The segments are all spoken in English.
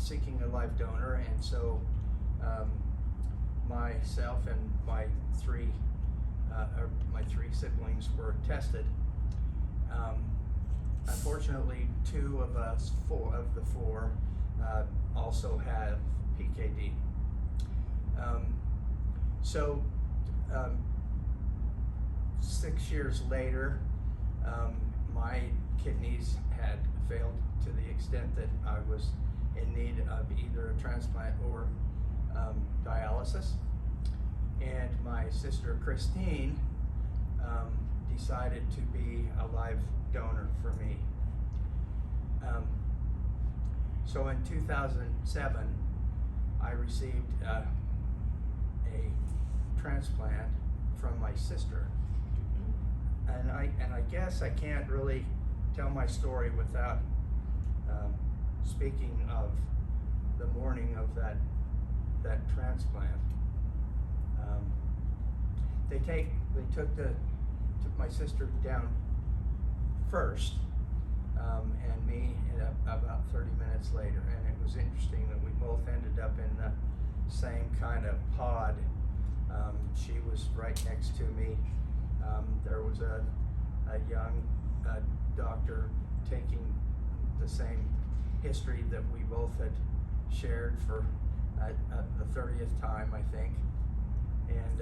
seeking a live donor, and so myself and my three siblings were tested. Unfortunately, two of us, four of the four, also have PKD. So 6 years later, my kidneys had failed to the extent that I was in need of either a transplant or dialysis. And my sister Christine decided to be a live donor for me. So in 2007, I received a transplant from my sister. And I guess I can't really tell my story without speaking of the morning of that transplant. They took my sister down first, and me about 30 minutes later. And it was interesting that we both ended up in the same kind of pod. She was right next to me. There was a young doctor taking the same history that we both had shared for the 30th time, I think. And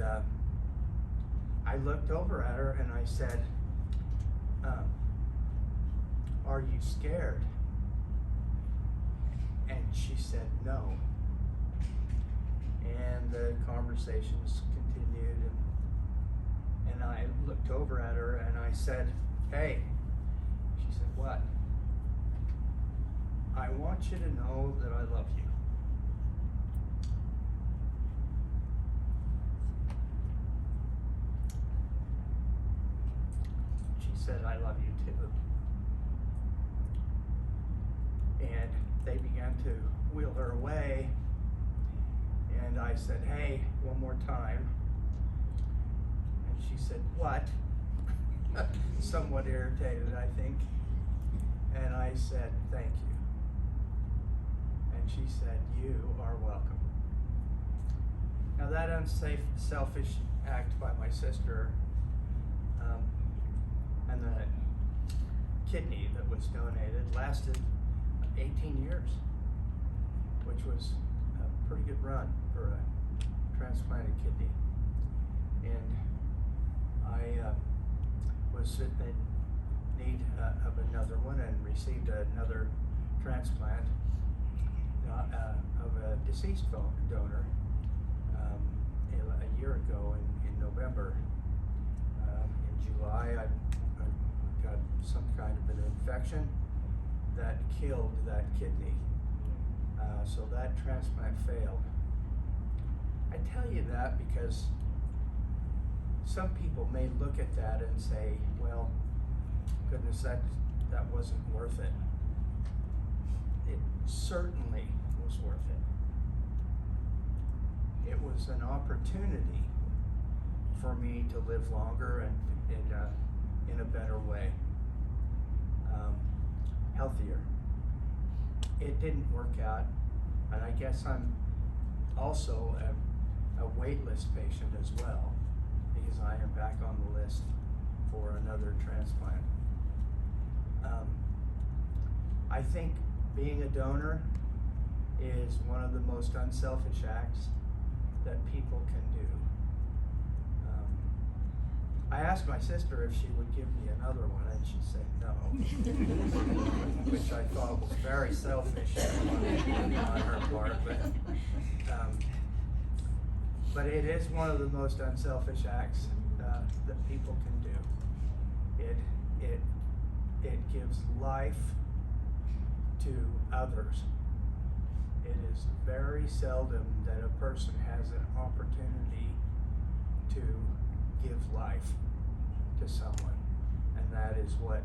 I looked over at her and I said, "Are you scared?" And she said, "No." And the conversations continued, and I looked over at her and I said, "Hey." She said, "What?" "I want you to know that I love you." She said, "I love you too." And they began to wheel her away, and I said, "Hey, one more time." And she said, "What?" Somewhat irritated, I think. And I said, "Thank you." And she said, "You are welcome." Now that unsafe, selfish act by my sister, and the kidney that was donated lasted 18 years, which was a pretty good run for a transplanted kidney. And I was in need of another one and received another transplant of a deceased donor a year ago in November. In July, I got some kind of an infection that killed that kidney. So that transplant failed. I tell you that because some people may look at that and say, "Well, goodness, that wasn't worth it." It certainly was worth it. It was an opportunity for me to live longer and in a better way, healthier. It didn't work out, and I guess I'm also a wait list patient as well, because I am back on the list for another transplant. I think being a donor is one of the most unselfish acts that people can do. I asked my sister if she would give me another one, and she said no, which I thought was very selfish on her part. But it is one of the most unselfish acts that people can do. It gives life to others. It is very seldom that a person has an opportunity to give life to someone, and that is what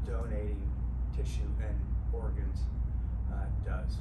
donating tissue and organs does.